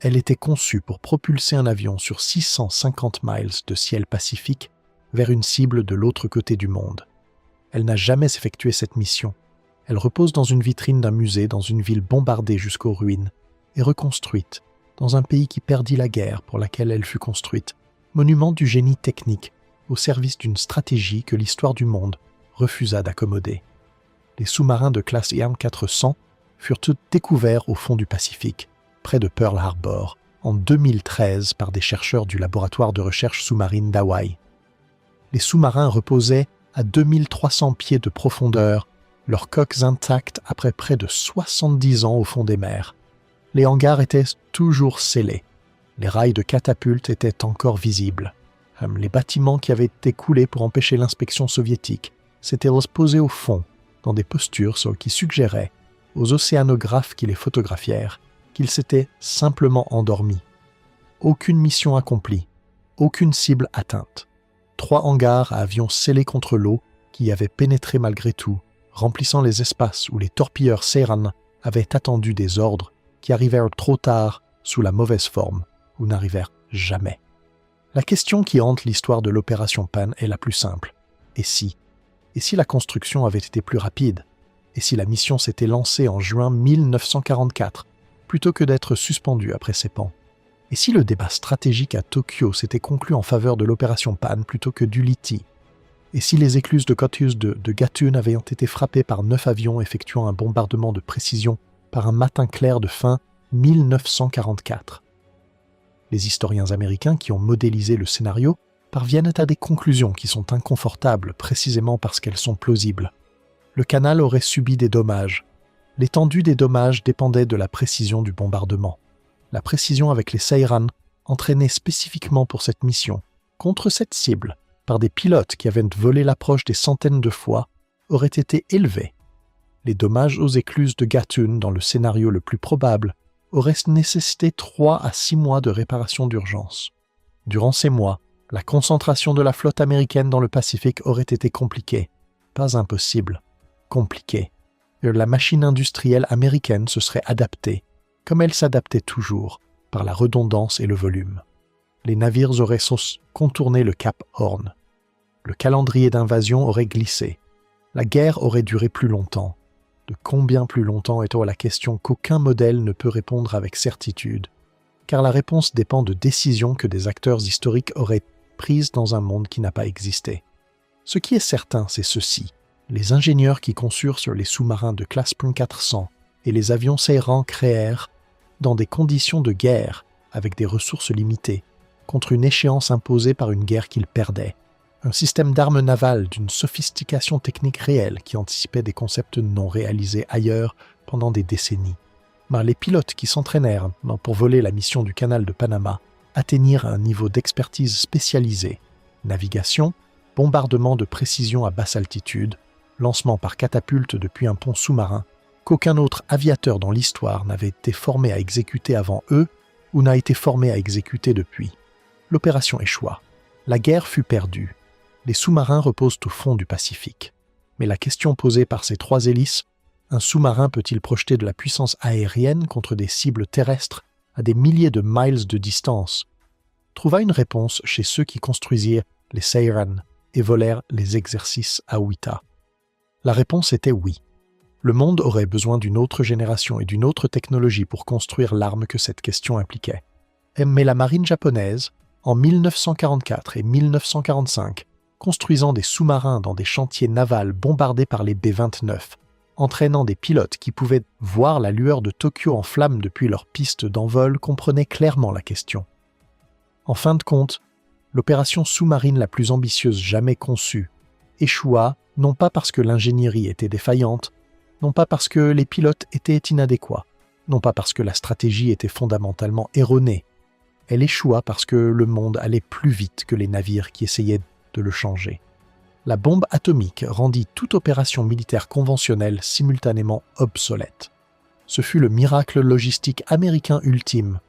Elle était conçue pour propulser un avion sur 650 miles de ciel pacifique vers une cible de l'autre côté du monde. Elle n'a jamais effectué cette mission. Elle repose dans une vitrine d'un musée dans une ville bombardée jusqu'aux ruines et reconstruite dans un pays qui perdit la guerre pour laquelle elle fut construite, monument du génie technique au service d'une stratégie que l'histoire du monde refusa d'accommoder. Les sous-marins de classe IM-400 furent découverts au fond du Pacifique, près de Pearl Harbor, en 2013 par des chercheurs du laboratoire de recherche sous-marine d'Hawaï. Les sous-marins reposaient à 2300 pieds de profondeur, leurs coques intactes après près de 70 ans au fond des mers. Les hangars étaient toujours scellés. Les rails de catapultes étaient encore visibles. Les bâtiments qui avaient été coulés pour empêcher l'inspection soviétique s'étaient posés au fond, dans des postures qui suggéraient aux océanographes qui les photographièrent qu'ils s'étaient simplement endormis. Aucune mission accomplie, aucune cible atteinte. 3 hangars à avions scellés contre l'eau qui y avaient pénétré malgré tout, remplissant les espaces où les torpilleurs Seiran avaient attendu des ordres qui arrivèrent trop tard sous la mauvaise forme ou n'arrivèrent jamais. La question qui hante l'histoire de l'opération Pan est la plus simple. Et si la construction avait été plus rapide? Et si la mission s'était lancée en juin 1944, plutôt que d'être suspendue après ses pans? Et si le débat stratégique à Tokyo s'était conclu en faveur de l'opération Pan plutôt que d'Ulithi? Et si les écluses de Cotius de Gatun avaient été frappées par 9 avions effectuant un bombardement de précision par un matin clair de fin 1944? Les historiens américains qui ont modélisé le scénario parviennent à des conclusions qui sont inconfortables précisément parce qu'elles sont plausibles. Le canal aurait subi des dommages. L'étendue des dommages dépendait de la précision du bombardement. La précision avec les Seiran, entraînée spécifiquement pour cette mission, contre cette cible, par des pilotes qui avaient volé l'approche des centaines de fois, aurait été élevée. Les dommages aux écluses de Gatun, dans le scénario le plus probable, auraient nécessité 3 à 6 mois de réparation d'urgence. Durant ces mois, la concentration de la flotte américaine dans le Pacifique aurait été compliquée, pas impossible, compliquée. Et la machine industrielle américaine se serait adaptée, comme elle s'adaptait toujours, par la redondance et le volume. Les navires auraient contourné le cap Horn. Le calendrier d'invasion aurait glissé. La guerre aurait duré plus longtemps. De combien plus longtemps est-on à la question qu'aucun modèle ne peut répondre avec certitude, car la réponse dépend de décisions que des acteurs historiques auraient prises dans un monde qui n'a pas existé. Ce qui est certain, c'est ceci. Les ingénieurs qui conçurent sur les sous-marins de classe Sprung 400 et les avions Seiran créèrent, dans des conditions de guerre, avec des ressources limitées, contre une échéance imposée par une guerre qu'ils perdaient, un système d'armes navales d'une sophistication technique réelle qui anticipait des concepts non réalisés ailleurs pendant des décennies. Mais les pilotes qui s'entraînèrent pour voler la mission du canal de Panama atteignirent un niveau d'expertise spécialisé, navigation, bombardement de précision à basse altitude, lancement par catapulte depuis un pont sous-marin, qu'aucun autre aviateur dans l'histoire n'avait été formé à exécuter avant eux ou n'a été formé à exécuter depuis. L'opération échoua. La guerre fut perdue. Les sous-marins reposent au fond du Pacifique. Mais la question posée par ces 3 hélices, un sous-marin peut-il projeter de la puissance aérienne contre des cibles terrestres à des milliers de miles de distance, trouva une réponse chez ceux qui construisirent les Seiran et volèrent les exercices à Wita. La réponse était oui. Le monde aurait besoin d'une autre génération et d'une autre technologie pour construire l'arme que cette question impliquait. Mais la marine japonaise, en 1944 et 1945, construisant des sous-marins dans des chantiers navals bombardés par les B-29, entraînant des pilotes qui pouvaient voir la lueur de Tokyo en flammes depuis leur piste d'envol, comprenaient clairement la question. En fin de compte, l'opération sous-marine la plus ambitieuse jamais conçue échoua non pas parce que l'ingénierie était défaillante, non pas parce que les pilotes étaient inadéquats, non pas parce que la stratégie était fondamentalement erronée. Elle échoua parce que le monde allait plus vite que les navires qui essayaient de le changer. La bombe atomique rendit toute opération militaire conventionnelle simultanément obsolète. Ce fut le miracle logistique américain ultime,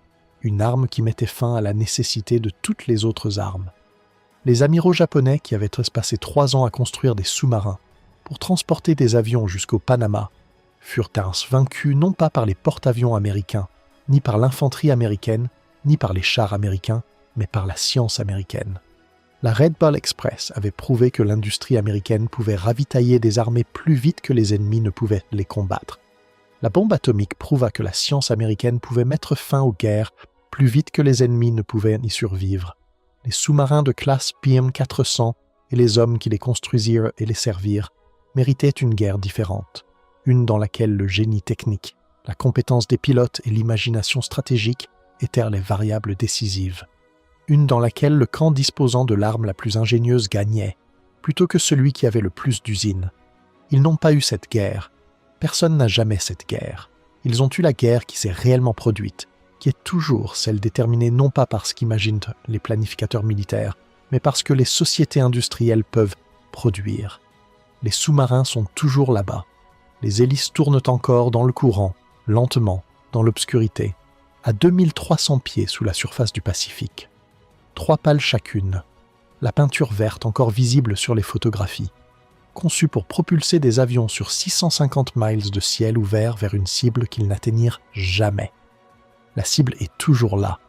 une arme qui mettait fin à la nécessité de toutes les autres armes. Les amiraux japonais qui avaient passé 3 ans à construire des sous-marins pour transporter des avions jusqu'au Panama furent vaincus non pas par les porte-avions américains, ni par l'infanterie américaine, ni par les chars américains, mais par la science américaine. La Red Ball Express avait prouvé que l'industrie américaine pouvait ravitailler des armées plus vite que les ennemis ne pouvaient les combattre. La bombe atomique prouva que la science américaine pouvait mettre fin aux guerres plus vite que les ennemis ne pouvaient y survivre. Les sous-marins de classe PM-400 et les hommes qui les construisirent et les servirent méritaient une guerre différente, une dans laquelle le génie technique, la compétence des pilotes et l'imagination stratégique étaient les variables décisives. Une dans laquelle le camp disposant de l'arme la plus ingénieuse gagnait, plutôt que celui qui avait le plus d'usines. Ils n'ont pas eu cette guerre. Personne n'a jamais cette guerre. Ils ont eu la guerre qui s'est réellement produite, qui est toujours celle déterminée non pas par ce qu'imaginent les planificateurs militaires, mais parce que les sociétés industrielles peuvent produire. Les sous-marins sont toujours là-bas. Les hélices tournent encore dans le courant, lentement, dans l'obscurité, à 2300 pieds sous la surface du Pacifique. 3 pales chacune, la peinture verte encore visible sur les photographies, conçue pour propulser des avions sur 650 miles de ciel ouvert vers une cible qu'ils n'atteignirent jamais. La cible est toujours là.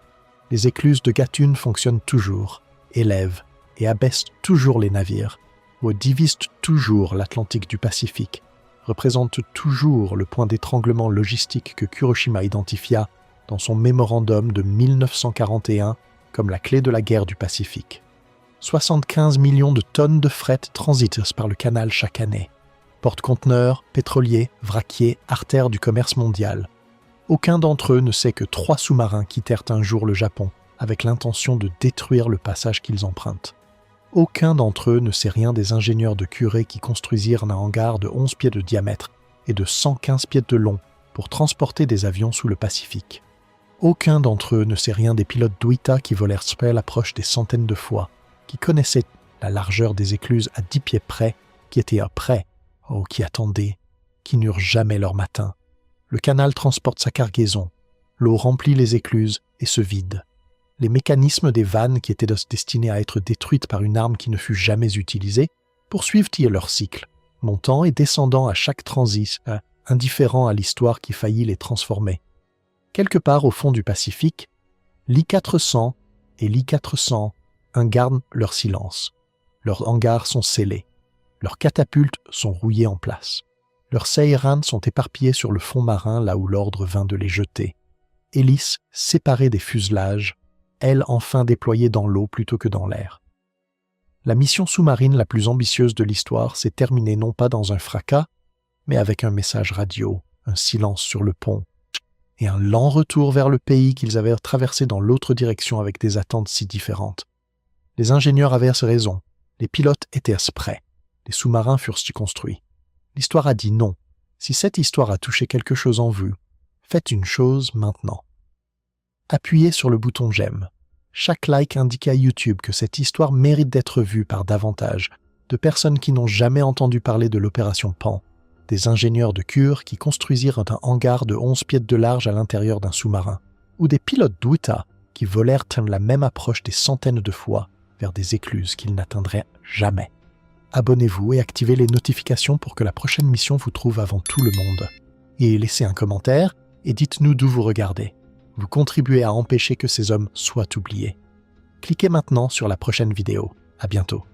Les écluses de Gatun fonctionnent toujours, élèvent et abaissent toujours les navires, ou divisent toujours l'Atlantique du Pacifique, représentent toujours le point d'étranglement logistique que Kuroshima identifia dans son mémorandum de 1941 comme la clé de la guerre du Pacifique. 75 millions de tonnes de fret transitent par le canal chaque année. Porte-conteneurs, pétroliers, vraquiers, artères du commerce mondial. Aucun d'entre eux ne sait que 3 sous-marins quittèrent un jour le Japon avec l'intention de détruire le passage qu'ils empruntent. Aucun d'entre eux ne sait rien des ingénieurs de Curé qui construisirent un hangar de 11 pieds de diamètre et de 115 pieds de long pour transporter des avions sous le Pacifique. Aucun d'entre eux ne sait rien des pilotes d'Uita qui volèrent Spell Approach des centaines de fois, qui connaissaient la largeur des écluses à 10 pieds près, qui étaient prêts, qui attendaient, qui n'eurent jamais leur matin. Le canal transporte sa cargaison, l'eau remplit les écluses et se vide. Les mécanismes des vannes qui étaient destinées à être détruites par une arme qui ne fut jamais utilisée poursuivent-ils leur cycle, montant et descendant à chaque transit, indifférents à l'histoire qui faillit les transformer. Quelque part au fond du Pacifique, l'I-400 et l'I-400 gardent leur silence. Leurs hangars sont scellés. Leurs catapultes sont rouillées en place. Leurs Seiran sont éparpillés sur le fond marin là où l'ordre vint de les jeter. Hélices séparées des fuselages, ailes enfin déployées dans l'eau plutôt que dans l'air. La mission sous-marine la plus ambitieuse de l'histoire s'est terminée non pas dans un fracas, mais avec un message radio, un silence sur le pont, et un lent retour vers le pays qu'ils avaient traversé dans l'autre direction avec des attentes si différentes. Les ingénieurs avaient raison, les pilotes étaient prêts, les sous-marins furent construits. L'histoire a dit non. Si cette histoire a touché quelque chose en vous, faites une chose maintenant. Appuyez sur le bouton j'aime. Chaque like indique à YouTube que cette histoire mérite d'être vue par davantage de personnes qui n'ont jamais entendu parler de l'opération Pan, des ingénieurs de Cure qui construisirent un hangar de 11 pieds de large à l'intérieur d'un sous-marin, ou des pilotes d'Uita qui volèrent la même approche des centaines de fois vers des écluses qu'ils n'atteindraient jamais. Abonnez-vous et activez les notifications pour que la prochaine mission vous trouve avant tout le monde. Et laissez un commentaire et dites-nous d'où vous regardez. Vous contribuez à empêcher que ces hommes soient oubliés. Cliquez maintenant sur la prochaine vidéo. À bientôt.